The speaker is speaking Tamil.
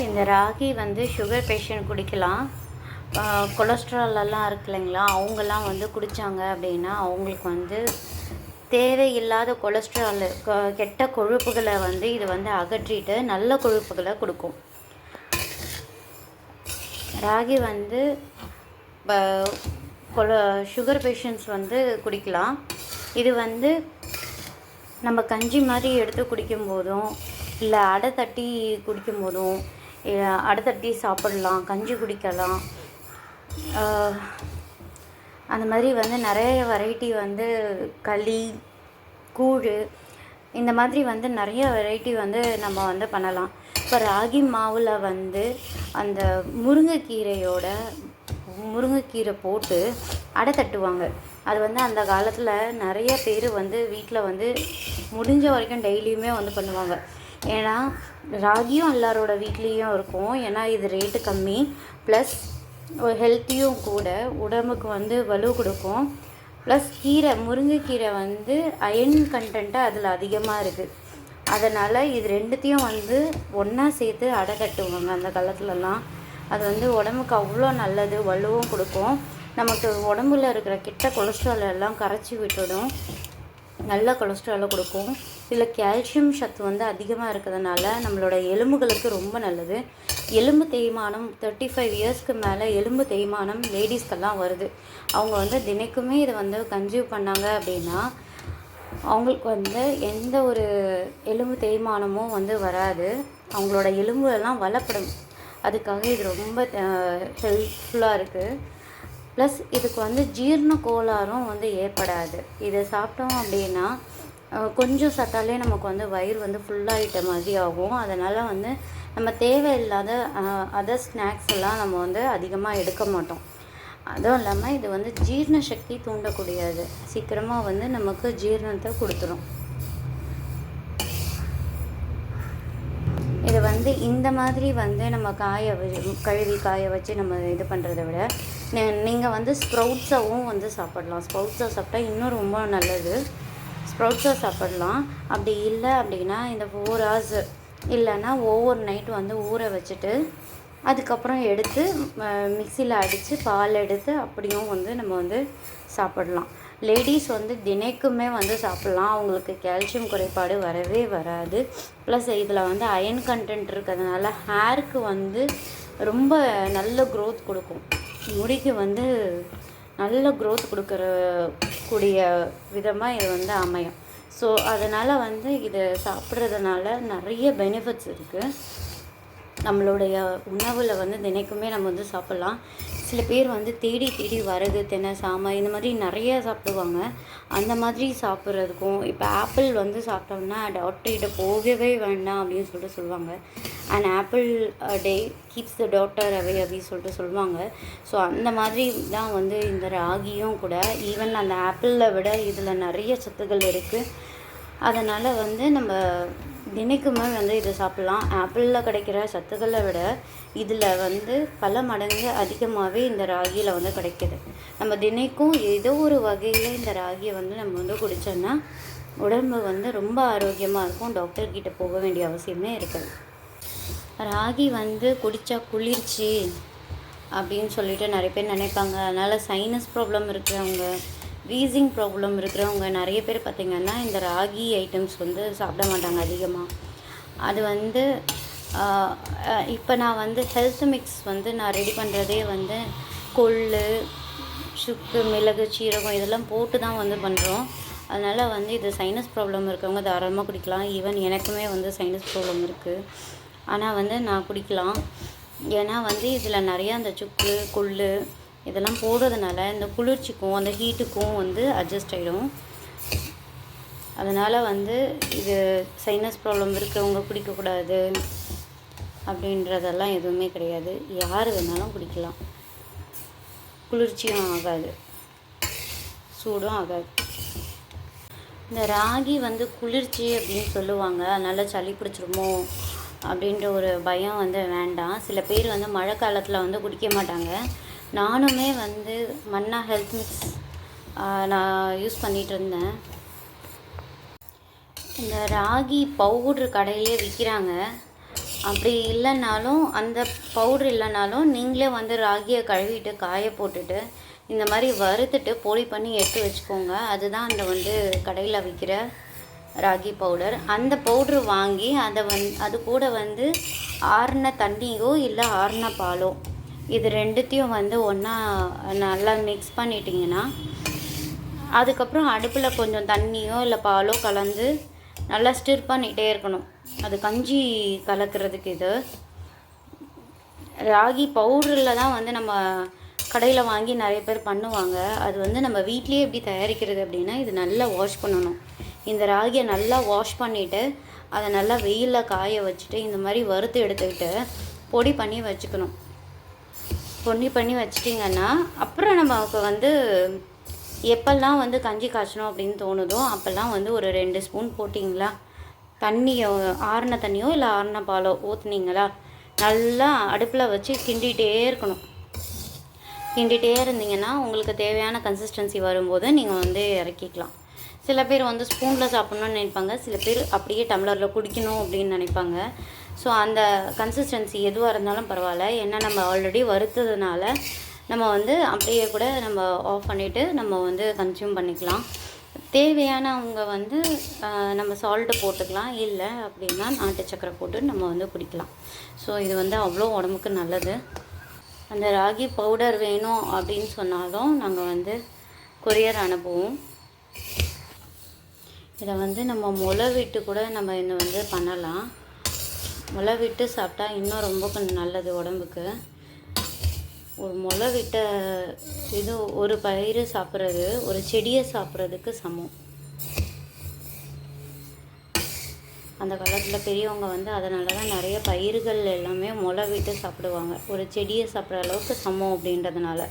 இந்த ராகி வந்து சுகர் பேஷண்ட் குடிக்கலாம். கொலஸ்ட்ரால் எல்லாம் இருக்கு இல்லைங்களா, அவங்கெல்லாம் வந்து குடித்தாங்க அப்படின்னா அவங்களுக்கு வந்து தேவையில்லாத கொலஸ்ட்ரால் கெட்ட கொழுப்புகளை வந்து இது வந்து அகற்றிட்டு நல்ல கொழுப்புகளை கொடுக்கும். ராகி வந்து சுகர் பேஷண்ட்ஸ் வந்து குடிக்கலாம். இது வந்து நம்ம கஞ்சி மாதிரி எடுத்து குடிக்கும் போதும் இல்லை அடை தட்டி குடிக்கும் போதும் அடை தட்டி சாப்பிடலாம், கஞ்சி குடிக்கலாம். அந்த மாதிரி வந்து நிறைய வெரைட்டி வந்து களி, கூழ் இந்த மாதிரி வந்து நிறைய வெரைட்டி வந்து நம்ம வந்து பண்ணலாம். இப்போ ராகி மாவில் வந்து அந்த முருங்கைக்கீரை போட்டு அடை தட்டுவாங்க. அது வந்து அந்த காலத்தில் நிறைய பேர் வந்து வீட்டில் வந்து முடிஞ்ச வரைக்கும் டெய்லியுமே வந்து பண்ணுவாங்க. ஏன்னா ராகியும் எல்லாரோட வீட்லேயும் இருக்கும். ஏன்னா இது ரேட்டு கம்மி, ப்ளஸ் ஹெல்த்தியும் கூட, உடம்புக்கு வந்து வலு கொடுக்கும். ப்ளஸ் முருங்கைக்கீரை வந்து அயன் கண்டென்ட்டு அதில் அதிகமாக இருக்குது. அதனால் இது ரெண்டுத்தையும் வந்து ஒன்றா சேர்த்து அடை கட்டுவாங்க அந்த காலத்துலலாம். அது வந்து உடம்புக்கு அவ்வளோ நல்லது, வலுவும் கொடுக்கும். நமக்கு உடம்புல இருக்கிற கெட்ட கொலஸ்ட்ரால் எல்லாம் கரைச்சி விட்டுடும், நல்ல கொலஸ்ட்ராலை கொடுக்கும். இதில் கால்சியம் சத்து வந்து அதிகமாக இருக்கிறதுனால நம்மளோட எலும்புகளுக்கு ரொம்ப நல்லது. எலும்பு தேய்மானம் 35 இயர்ஸ்க்கு மேலே எலும்பு தேய்மானம் லேடிஸ்க்கெல்லாம் வருது. அவங்க வந்து தினைக்குமே இதை வந்து கன்சியூம் பண்ணாங்க அப்படின்னா அவங்களுக்கு வந்து எந்த ஒரு எலும்பு தேய்மானமும் வந்து வராது. அவங்களோட எலும்பு எல்லாம் வளப்படும். அதுக்காக இது ரொம்ப ஹெல்ப்ஃபுல்லாக இருக்குது. ப்ளஸ் இதுக்கு வந்து ஜீரண கோளாறும் வந்து ஏற்படாது. இதை சாப்பிட்டோம் அப்படின்னா கொஞ்சம் சாப்பிட்டாலே நமக்கு வந்து வயிறு வந்து ஃபுல்லாகிட்ட மாதிரி ஆகும். அதனால் வந்து நம்ம தேவையில்லாத அதர் ஸ்நாக்ஸ் எல்லாம் நம்ம வந்து அதிகமாக எடுக்க மாட்டோம். அதுவும் இல்லாமல் இது வந்து ஜீரண சக்தி தூண்டக்கூடியது, சீக்கிரமாக வந்து நமக்கு ஜீரணத்தை கொடுத்துரும். இதை வந்து இந்த மாதிரி வந்து நம்ம கழுவி காய வச்சு நம்ம இது பண்ணுறதை விட நீங்கள் வந்து ஸ்ப்ரவுட்ஸாகவும் வந்து சாப்பிடலாம். ஸ்ப்ரவுட்ஸாக சாப்பிட்டா இன்னும் ரொம்ப நல்லது. ஸ்ப்ரவுட்ஸாக சாப்பிடலாம். அப்படி இல்லை அப்படின்னா இந்த 4 hours இல்லைன்னா ஓவர் நைட் வந்து ஊற வச்சுட்டு அதுக்கப்புறம் எடுத்து மிக்சியில் அடித்து பால் எடுத்து அப்படியும் வந்து நம்ம வந்து சாப்பிடலாம். லேடிஸ் வந்து தினைக்குமே வந்து சாப்பிட்லாம். அவங்களுக்கு கால்சியம் குறைபாடு வரவே வராது. ப்ளஸ் இதில் வந்து அயன் கண்டென்ட் இருக்கிறதுனால ஹேருக்கு வந்து ரொம்ப நல்ல க்ரோத் கொடுக்கும். முடிக்கு வந்து நல்ல க்ரோத் கூடிய விதமாக இது வந்து அமையும். ஸோ அதனால் வந்து இதை சாப்பிட்றதுனால நிறைய பெனிஃபிட்ஸ் இருக்குது. நம்மளுடைய உணவில் வந்து தினைக்குமே நம்ம வந்து சாப்பிட்லாம். சில பேர் வந்து தேடி வரகு, தென்னை, சாமை இந்த மாதிரி நிறைய சாப்பிடுவாங்க. அந்த மாதிரி சாப்பிட்றதுக்கும் இப்போ ஆப்பிள் வந்து சாப்பிட்டோம்னா டாக்டர்கிட்ட போகவே வேண்டாம் அப்படின்னு சொல்லுவாங்க. And apple day keeps the doctor away அப்படின்னு சொல்லுவாங்க. ஸோ அந்த மாதிரி தான் வந்து இந்த ராகியும் கூட. ஈவன் அந்த ஆப்பிளில் விட இதில் நிறைய சத்துக்கள் இருக்குது. அதனால் வந்து நம்ம தினைக்குமே வந்து இதை சாப்பிட்லாம். ஆப்பிளில் கிடைக்கிற சத்துக்களை விட இதில் வந்து பல மடங்கு அதிகமாகவே இந்த ராகியில் வந்து கிடைக்கிது. நம்ம தினைக்கும் ஏதோ ஒரு வகையில் இந்த ராகியை வந்து நம்ம வந்து குடித்தோன்னா உடம்பு வந்து ரொம்ப ஆரோக்கியமாக இருக்கும். டாக்டர்கிட்ட போக வேண்டிய அவசியமே இருக்காது. ராகி வந்து குடித்தா குளிர்ச்சி அப்படின்னு சொல்லிட்டு நிறைய பேர் நினைப்பாங்க. அதனால் சைனஸ் ப்ராப்ளம் இருக்கிறவங்க, வீசிங் ப்ராப்ளம் இருக்கிறவங்க நிறைய பேர் பார்த்திங்கன்னா இந்த ராகி ஐட்டம்ஸ் வந்து சாப்பிட மாட்டாங்க அதிகமாக. அது வந்து இப்போ நான் வந்து ஹெல்த் மிக்ஸ் வந்து நான் ரெடி பண்ணுறதே வந்து கொள்ளு, சுக்கு, மிளகு, சீரகம் இதெல்லாம் போட்டு தான் வந்து பண்ணுறோம். அதனால் வந்து இது சைனஸ் ப்ராப்ளம் இருக்கிறவங்க தாராளமாக குடிக்கலாம். ஈவன் எனக்குமே வந்து சைனஸ் ப்ராப்ளம் இருக்குது, ஆனால் வந்து நான் குடிக்கலாம். ஏன்னா வந்து இதில் நிறையா அந்த சுக்கு, கொள்ளு இதெல்லாம் போடுறதுனால இந்த குளிர்ச்சிக்கும் அந்த ஹீட்டுக்கும் வந்து அட்ஜஸ்ட் ஆகிடும். அதனால் வந்து இது சைனஸ் ப்ராப்ளம் இருக்கிறவங்க குடிக்கக்கூடாது அப்படின்றதெல்லாம் எதுவுமே கிடையாது. யார் வேணாலும் குடிக்கலாம். குளிர்ச்சியும் ஆகாது, சூடும் ஆகாது. இந்த ராகி வந்து குளிர்ச்சி அப்படின்னு சொல்லுவாங்க. அதனால் சளி பிடிச்சிருமோ அப்படின்ற ஒரு பயம் வந்து வேண்டாம். சில பேர் வந்து மழை காலத்தில் வந்து குடிக்க மாட்டாங்க. நானுமே வந்து மன்னா ஹெல்த் மிக்ஸ் நான் யூஸ் பண்ணிகிட்டு இருந்தேன். இந்த ராகி பவுட்ரு கடையிலே விற்கிறாங்க. அப்படி இல்லைனாலும் அந்த பவுட்ரு இல்லைனாலும் நீங்களே வந்து ராகியை கழுவிட்டு காய போட்டுட்டு இந்த மாதிரி வறுத்துட்டு பொடி பண்ணி எடுத்து வச்சுக்கோங்க. அதுதான் அந்த வந்து கடையில் விற்கிற ராகி பவுடர். அந்த பவுட்ரு வாங்கி அது கூட வந்து ஆறின தண்ணியோ இல்லை ஆறின பாலோ இது ரெண்டுத்தையும் வந்து ஒன்றா நல்லா மிக்ஸ் பண்ணிட்டிங்கன்னா அதுக்கப்புறம் அடுப்பில் கொஞ்சம் தண்ணியோ இல்லை பாலோ கலந்து நல்லா ஸ்டிர் பண்ணிகிட்டே இருக்கணும். அது கஞ்சி கலக்கிறதுக்கு. இது ராகி பவுடரில் தான் வந்து நம்ம கடையில் வாங்கி நிறைய பேர் பண்ணுவாங்க. அது வந்து நம்ம வீட்லேயே எப்படி தயாரிக்கிறது அப்படின்னா, இது நல்லா வாஷ் பண்ணணும். இந்த ராகியை நல்லா வாஷ் பண்ணிவிட்டு அதை நல்லா வெயிலில் காய வச்சுட்டு இந்த மாதிரி வறுத்து எடுத்துக்கிட்டு பொடி பண்ணி வச்சுக்கணும். பொடி பண்ணி வச்சிட்டிங்கன்னா அப்புறம் நமக்கு வந்து எப்பெல்லாம் வந்து கஞ்சி காய்ச்சணும் அப்படின்னு தோணுதோ அப்போல்லாம் வந்து ஒரு 2 ஸ்பூன் போட்டிங்களா, தண்ணியோ ஆறின தண்ணியோ இல்லை ஆறின பாலோ ஊற்றுனீங்களா, நல்லா அடுப்பில் வச்சு கிண்டிகிட்டே இருக்கணும். கிண்டிகிட்டே இருந்தீங்கன்னா உங்களுக்கு தேவையான கன்சிஸ்டன்சி வரும்போது நீங்கள் வந்து இறக்கிக்கலாம். சில பேர் வந்து ஸ்பூனில் சாப்பிட்ணுன்னு நினைப்பாங்க, சில பேர் அப்படியே டம்ளரில் குடிக்கணும் அப்படின்னு நினைப்பாங்க. ஸோ அந்த கன்சிஸ்டன்சி எதுவாக இருந்தாலும் பரவாயில்ல. ஏன்னா நம்ம ஆல்ரெடி வறுத்ததுனால நம்ம வந்து அப்படியே கூட நம்ம ஆஃப் பண்ணிவிட்டு நம்ம வந்து கன்சியூம் பண்ணிக்கலாம். தேவையானவங்க வந்து நம்ம சால்ட்டு போட்டுக்கலாம், இல்லை அப்படின்னா நாட்டு சக்கரை போட்டு நம்ம வந்து குடிக்கலாம். ஸோ இது வந்து அவ்வளோ உடம்புக்கு நல்லது. அந்த ராகி பவுடர் வேணும் அப்படின்னு சொன்னாலும் நாங்கள் வந்து கொரியர் அனுப்புவோம். இதை வந்து நம்ம முளை விட்டு கூட நம்ம இன்னும் வந்து பண்ணலாம். முளை விட்டு சாப்பிட்டா இன்னும் ரொம்ப கொஞ்சம் நல்லது உடம்புக்கு. ஒரு முளை விட்ட இது ஒரு பயிர் சாப்பிட்றது ஒரு செடியை சாப்பிட்றதுக்கு சமம். அந்த காலத்தில் பெரியவங்க வந்து அதனால தான் நிறைய பயிர்கள் எல்லாமே முளை விட்டு சாப்பிடுவாங்க. ஒரு செடியை சாப்பிட்ற அளவுக்கு சமம் அப்படின்றதுனால.